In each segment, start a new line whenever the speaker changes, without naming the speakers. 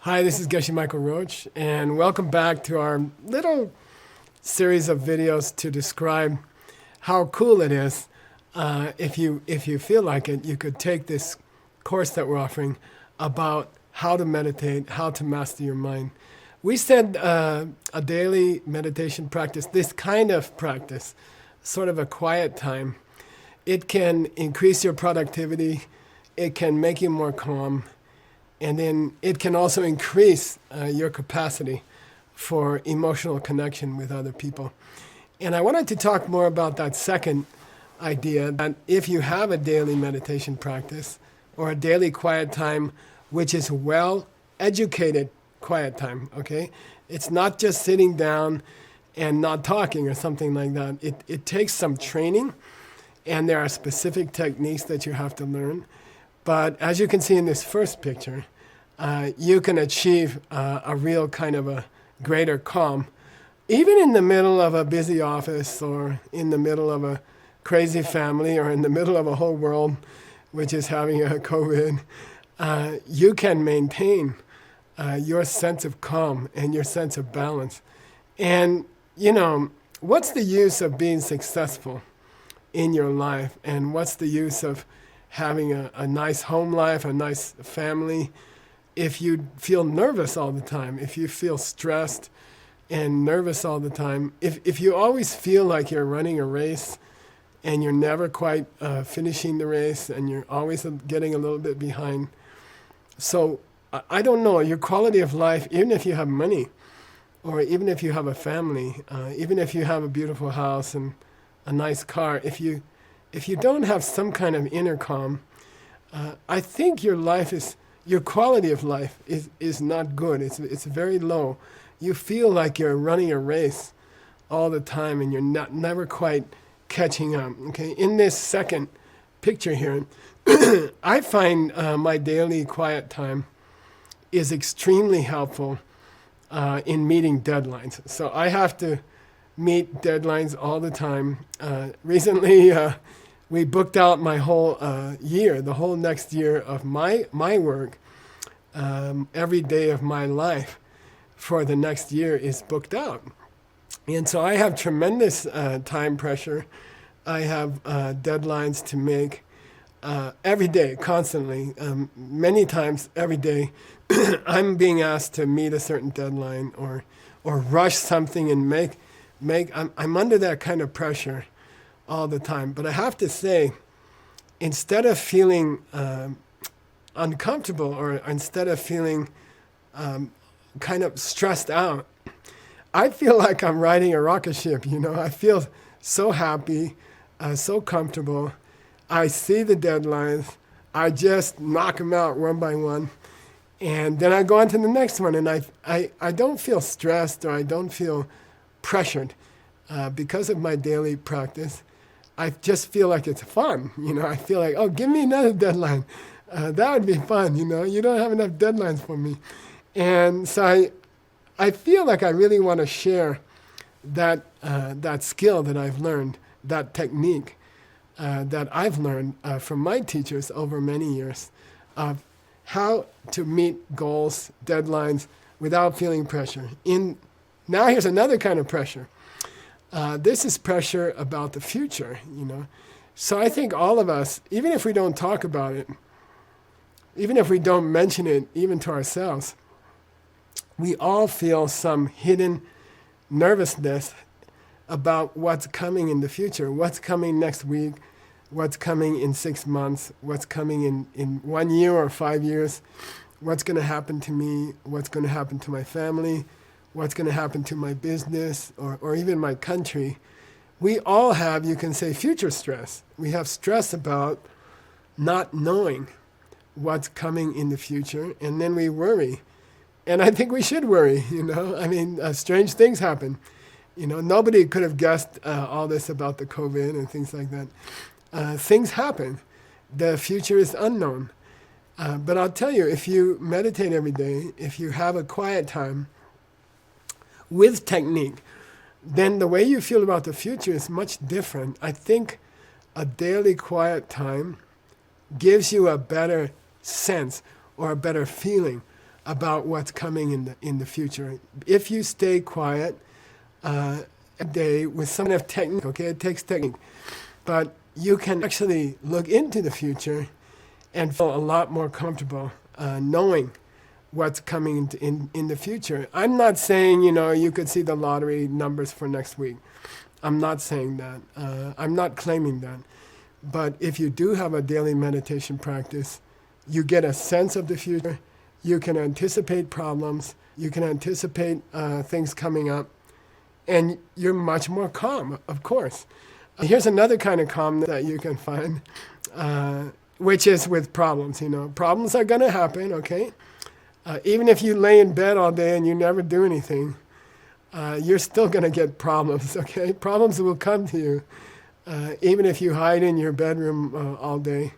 Hi, this is Geshe Michael Roach, and welcome back to our little series of videos to describe how cool it is. If you feel like it, you could take this course that we're offering about how to meditate, how to master your mind. We said a daily meditation practice, this kind of practice, sort of a quiet time, it can increase your productivity, it can make you more calm, and then it can also increase your capacity for emotional connection with other people. And I wanted to talk more about that second idea, that if you have a daily meditation practice or a daily quiet time, which is well-educated quiet time, okay? It's not just sitting down and not talking or something like that. It takes some training, and there are specific techniques that you have to learn. But as you can see in this first picture, you can achieve a real kind of a greater calm, even in the middle of a busy office or in the middle of a crazy family or in the middle of a whole world which is having a COVID. You can maintain your sense of calm and your sense of balance. And, you know, what's the use of being successful in your life? And what's the use of having a nice home life, a nice family, if you feel nervous all the time, if you feel stressed and nervous all the time, if you always feel like you're running a race and you're never quite finishing the race and you're always getting a little bit behind. So I don't know, your quality of life, even if you have money, or even if you have a family, even if you have a beautiful house and a nice car, if you don't have some kind of inner calm, I think your quality of life is not good. It's very low. You feel like you're running a race all the time and you're never quite catching up. Okay, in this second picture here, I find my daily quiet time is extremely helpful in meeting deadlines. So I have to meet deadlines all the time. Recently, we booked out my whole year, the whole next year of my work. Every day of my life for the next year is booked out. And so I have tremendous time pressure. I have deadlines to make every day, constantly. Many times every day, I'm being asked to meet a certain deadline or rush something and make. I'm under that kind of pressure all the time. But I have to say, instead of feeling uncomfortable or instead of feeling kind of stressed out, I feel like I'm riding a rocket ship, you know. I feel so happy, so comfortable. I see the deadlines. I just knock them out one by one. And then I go on to the next one, and I don't feel stressed or I don't feel pressured because of my daily practice. I just feel like it's fun, you know. I feel like, oh, give me another deadline. That would be fun, you know. You don't have enough deadlines for me. And so I feel like I really want to share that skill that I've learned, that technique that I've learned from my teachers over many years of how to meet goals, deadlines, without feeling pressure. Now here's another kind of pressure. This is pressure about the future, you know. So I think all of us, even if we don't talk about it, even if we don't mention it even to ourselves, we all feel some hidden nervousness about what's coming in the future, what's coming next week, what's coming in 6 months, what's coming in 1 year or 5 years, what's going to happen to me, what's going to happen to my family, what's going to happen to my business or even my country. We all have, you can say, future stress. We have stress about not knowing what's coming in the future, and then we worry. And I think we should worry, you know. I mean, strange things happen. You know, nobody could have guessed all this about the COVID and things like that. Things happen. The future is unknown. But I'll tell you, if you meditate every day, if you have a quiet time with technique, then the way you feel about the future is much different. I think a daily quiet time gives you a better sense or a better feeling about what's coming in the future. If you stay quiet a day with some kind of technique, okay, it takes technique, but you can actually look into the future and feel a lot more comfortable knowing what's coming in the future. I'm not saying, you could see the lottery numbers for next week. I'm not saying that. I'm not claiming that. But if you do have a daily meditation practice, you get a sense of the future. You can anticipate problems. You can anticipate things coming up. And you're much more calm, of course. Here's another kind of calmness that you can find, which is with problems. Problems are going to happen, okay? Even if you lay in bed all day and you never do anything, you're still going to get problems, okay? Problems will come to you, even if you hide in your bedroom all day.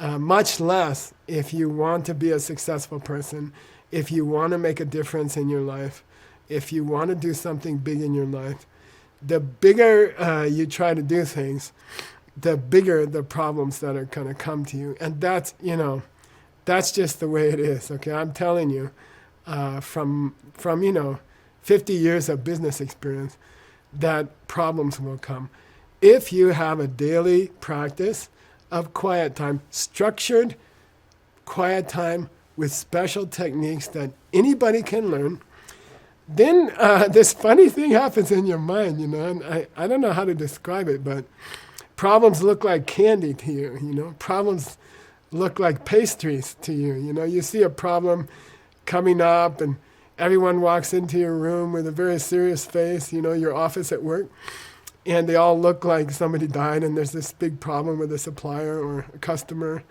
Much less if you want to be a successful person, if you want to make a difference in your life, if you want to do something big in your life. The bigger you try to do things, the bigger the problems that are going to come to you. And that's just the way it is, okay? I'm telling you, from 50 years of business experience, that problems will come. If you have a daily practice of quiet time, structured quiet time with special techniques that anybody can learn, then this funny thing happens in your mind, and I don't know how to describe it, but problems look like candy to you, Problems look like pastries to you, You see a problem coming up and everyone walks into your room with a very serious face, your office at work, and they all look like somebody died and there's this big problem with a supplier or a customer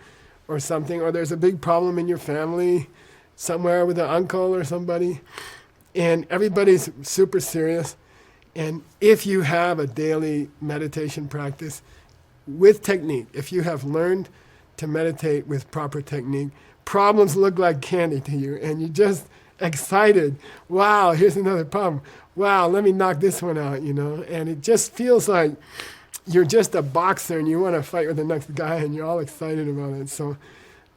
or something, or there's a big problem in your family somewhere with an uncle or somebody, and everybody's super serious. And if you have a daily meditation practice with technique, if you have learned to meditate with proper technique, problems look like candy to you, and you're just excited. Wow, here's another problem. Wow, let me knock this one out, And it just feels like you're just a boxer and you want to fight with the next guy and you're all excited about it. So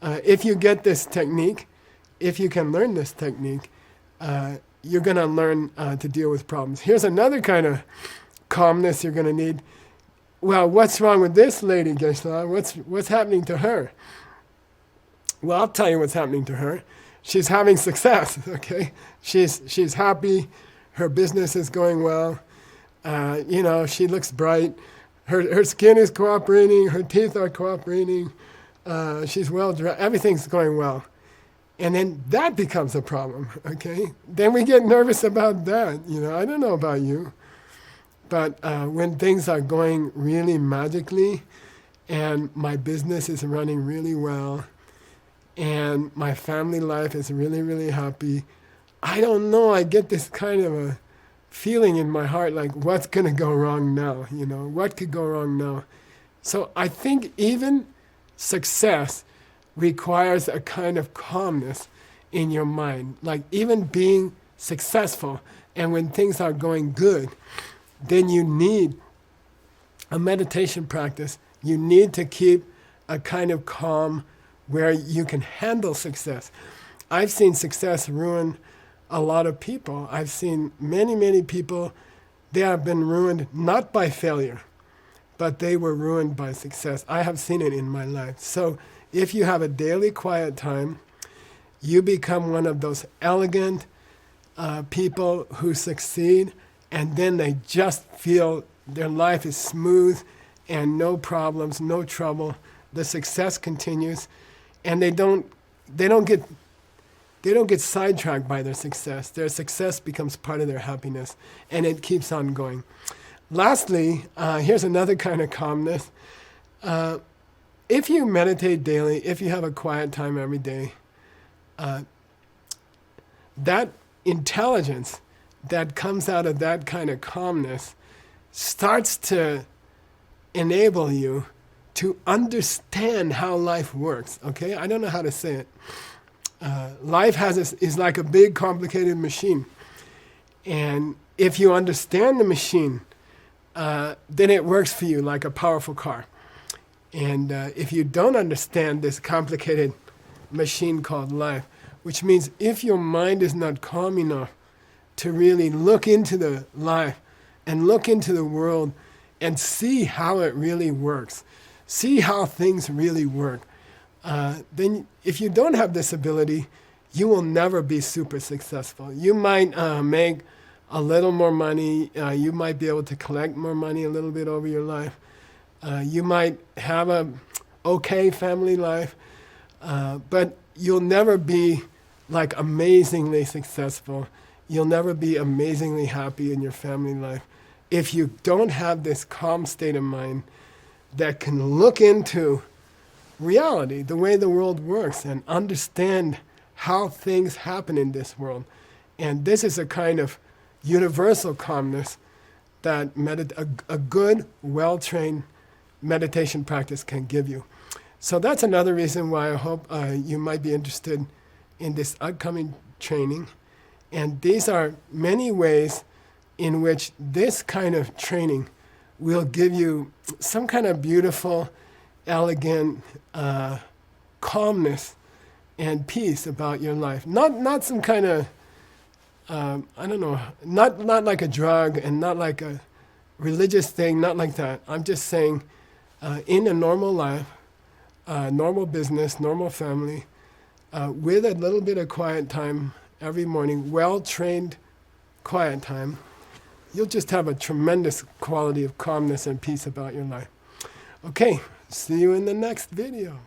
if you get this technique, if you can learn this technique, you're going to learn to deal with problems. Here's another kind of calmness you're going to need. Well, what's wrong with this lady, Geshe-la? What's happening to her? Well, I'll tell you what's happening to her. She's having success, okay? She's happy. Her business is going well. She looks bright. Her skin is cooperating. Her teeth are cooperating. She's well dressed. Everything's going well. And then that becomes a problem, okay? Then we get nervous about that. I don't know about you. But when things are going really magically and my business is running really well and my family life is really, really happy, I don't know, I get this kind of a feeling in my heart like, what's going to go wrong now? What could go wrong now? So I think even success requires a kind of calmness in your mind. Like even being successful, and when things are going good, then you need a meditation practice. You need to keep a kind of calm where you can handle success. I've seen success ruin a lot of people. I've seen many, many people, they have been ruined not by failure, but they were ruined by success. I have seen it in my life. So if you have a daily quiet time, you become one of those elegant people who succeed, and then they just feel their life is smooth and no problems, no trouble. The success continues, and they don't get sidetracked by their success. Their success becomes part of their happiness, and it keeps on going. Lastly, here's another kind of calmness. If you meditate daily, if you have a quiet time every day, that intelligence that comes out of that kind of calmness starts to enable you to understand how life works, okay? I don't know how to say it. Life is like a big, complicated machine. And if you understand the machine, then it works for you like a powerful car. And if you don't understand this complicated machine called life, which means if your mind is not calm enough to really look into the life and look into the world and see how it really works, see how things really work, then if you don't have this ability, you will never be super successful. You might make a little more money. You might be able to collect more money a little bit over your life. You might have a okay family life, but you'll never be like amazingly successful. You'll never be amazingly happy in your family life if you don't have this calm state of mind that can look into reality, the way the world works, and understand how things happen in this world. And this is a kind of universal calmness that a good, well-trained meditation practice can give you. So that's another reason why I hope you might be interested in this upcoming training. And these are many ways in which this kind of training will give you some kind of beautiful, elegant calmness and peace about your life. Not some kind of, not like a drug and not like a religious thing, not like that. I'm just saying in a normal life, normal business, normal family, with a little bit of quiet time every morning, well-trained quiet time, you'll just have a tremendous quality of calmness and peace about your life. Okay, see you in the next video.